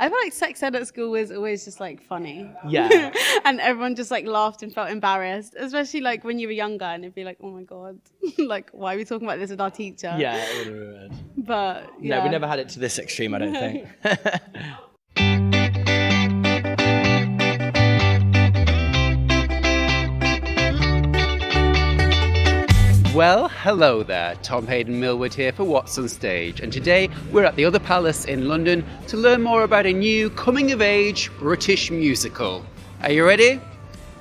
I feel like sex ed at school was always just like funny. Yeah. And everyone just like laughed and felt embarrassed, especially like when you were younger and it'd be like, oh my God, like why are we talking about this with our teacher? Yeah, it would have been. But yeah. No, we never had it to this extreme, I don't think. Well, hello there. Tom Hayden Millwood here for WhatsOnStage, and today we're at the Other Palace in London to learn more about a new coming-of-age British musical. Are you ready?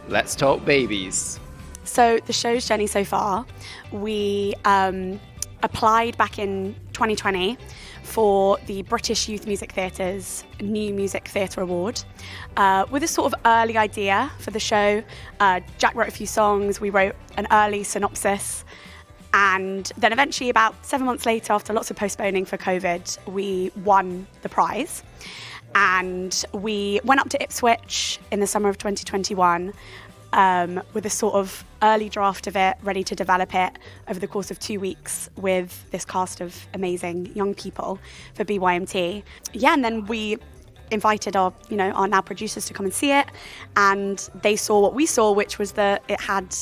Let's talk babies. So the show's journey so far, we applied back in 2020 for the British Youth Music Theatre's New Music Theatre Award with a sort of early idea for the show. Jack wrote a few songs, we wrote an early synopsis, and then eventually about 7 months later, after lots of postponing for COVID, we won the prize. And we went up to Ipswich in the summer of 2021 with a sort of early draft of it, ready to develop it over the course of 2 weeks with this cast of amazing young people for BYMT. Yeah, and then we invited our now producers to come and see it, and they saw what we saw, which was that it had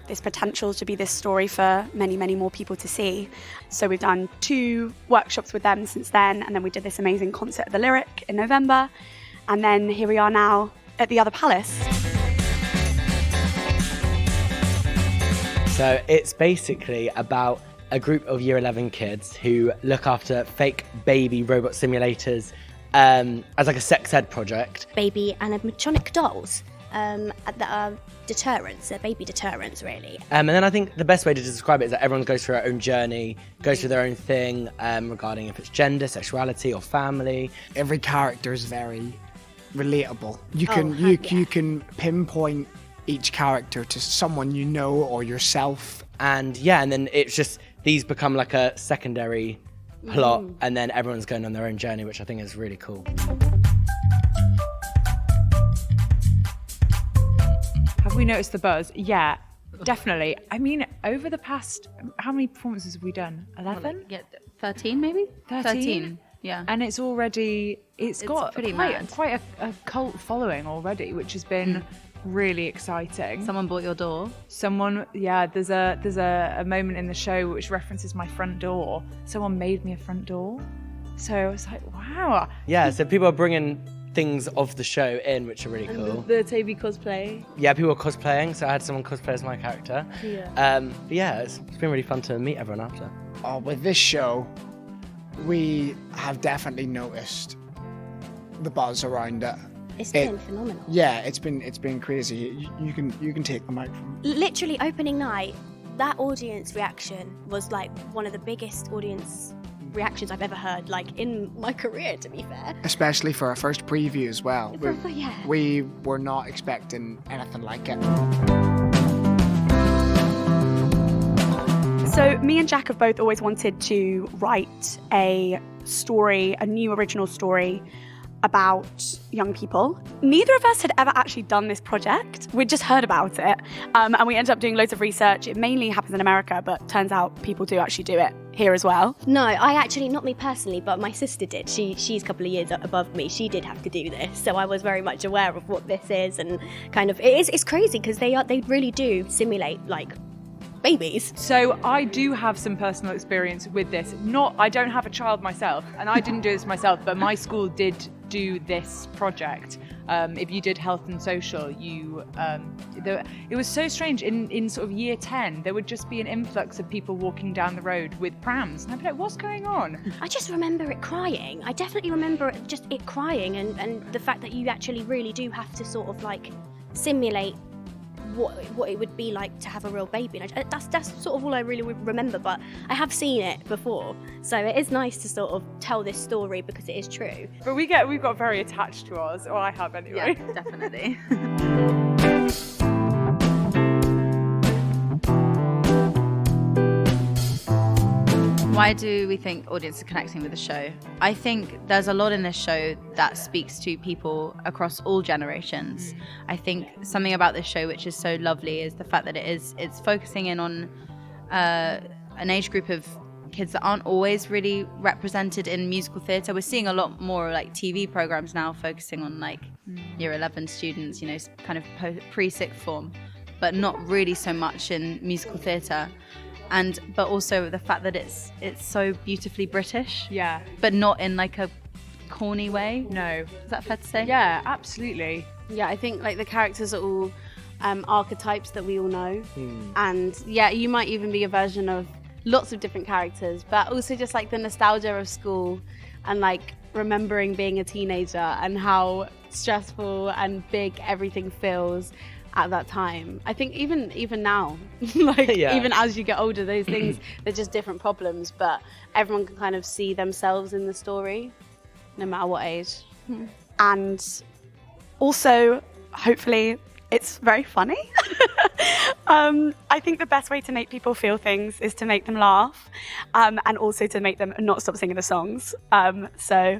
this potential to be this story for many, many more people to see. So we've done 2 workshops with them since then, and then we did this amazing concert at the Lyric in November, and then here we are now at the Other Palace. So it's basically about a group of Year 11 kids who look after fake baby robot simulators as like a sex ed project. Baby animatronic dolls that are deterrents, they're baby deterrents really. And then I think the best way to describe it is that everyone goes through their own journey, goes through their own thing regarding if it's gender, sexuality or family. Every character is very relatable. You can pinpoint each character to someone you know or yourself. And then it's just, these become like a secondary plot, and then everyone's going on their own journey, which I think is really cool. Have we noticed the buzz? Yeah, definitely. I mean, over the past, how many performances have we done? 11? Yeah, 13 maybe? 13? Yeah. And it's already, it's got pretty quite a cult following already, which has been really exciting. Someone bought your door? There's a moment in the show which references my front door. Someone made me a front door. So I was like, wow. Yeah, so people are bringing things of the show in, which are really cool. The Toby cosplay. Yeah, people were cosplaying, so I had someone cosplay as my character. Yeah. It's been really fun to meet everyone after. With this show, we have definitely noticed the buzz around it. It's been phenomenal. Yeah, it's been crazy. You can take the microphone. Literally opening night, that audience reaction was like one of the biggest audience reactions I've ever heard, like in my career, to be fair. Especially for our first preview as well. Yeah. We were not expecting anything like it. So me and Jack have both always wanted to write a story, a new original story about young people. Neither of us had ever actually done this project. We'd just heard about it, and we ended up doing loads of research. It mainly happens in America, but turns out people do actually do it here as well. No, I actually, not me personally, but my sister did. She's a couple of years above me. She did have to do this, so I was very much aware of what this is, and kind of it's crazy because they really do simulate like babies. So I do have some personal experience with this. I don't have a child myself, and I didn't do this myself, but my school did do this project. If you did health and social, it was so strange. In sort of year 10, there would just be an influx of people walking down the road with prams, and I'd be like, what's going on? I just remember it crying. I definitely remember it crying, and the fact that you actually really do have to sort of like simulate what it would be like to have a real baby. And that's sort of all I really remember, but I have seen it before, so it is nice to sort of tell this story because it is true. But we've got very attached to ours, or I have anyway. Yeah, definitely. Why do we think audiences are connecting with the show? I think there's a lot in this show that speaks to people across all generations. I think something about this show which is so lovely is the fact that it's focusing in on an age group of kids that aren't always really represented in musical theatre. We're seeing a lot more like TV programs now focusing on like year 11 students, you know, kind of pre-sixth form, but not really so much in musical theatre. But also the fact that it's so beautifully British. Yeah. But not in like a corny way. No. Is that fair to say? Yeah, absolutely. Yeah, I think like the characters are all archetypes that we all know. And yeah, you might even be a version of lots of different characters, but also just like the nostalgia of school and like remembering being a teenager and how stressful and big everything feels at that time. I think even now, like even as you get older, those things, they're just different problems, but everyone can kind of see themselves in the story, no matter what age. And also, hopefully, it's very funny. I think the best way to make people feel things is to make them laugh, and also to make them not stop singing the songs. So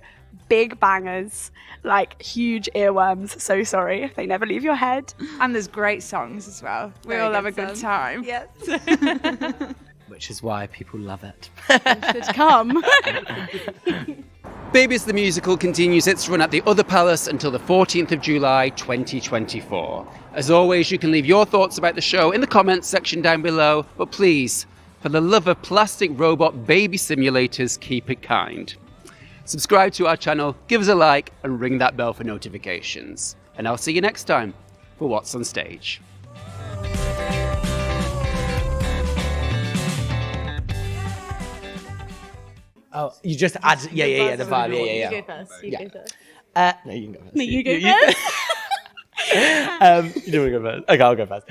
big bangers, like huge earworms. So sorry if they never leave your head. And there's great songs as well. We Very all good have a good songs. time. Yes. Which is why people love it. Should come. Babies the Musical continues its run at the Other Palace until the 14th of July 2024. As always, you can leave your thoughts about the show in the comments section down below, but please, for the love of plastic robot baby simulators, keep it kind. Subscribe to our channel, give us a like, and ring that bell for notifications. And I'll see you next time for What's on Stage. Oh, you just add, the vibe, You go first. You go first. No, you can go first. No, you go first. You don't want to go first. Okay, I'll go first.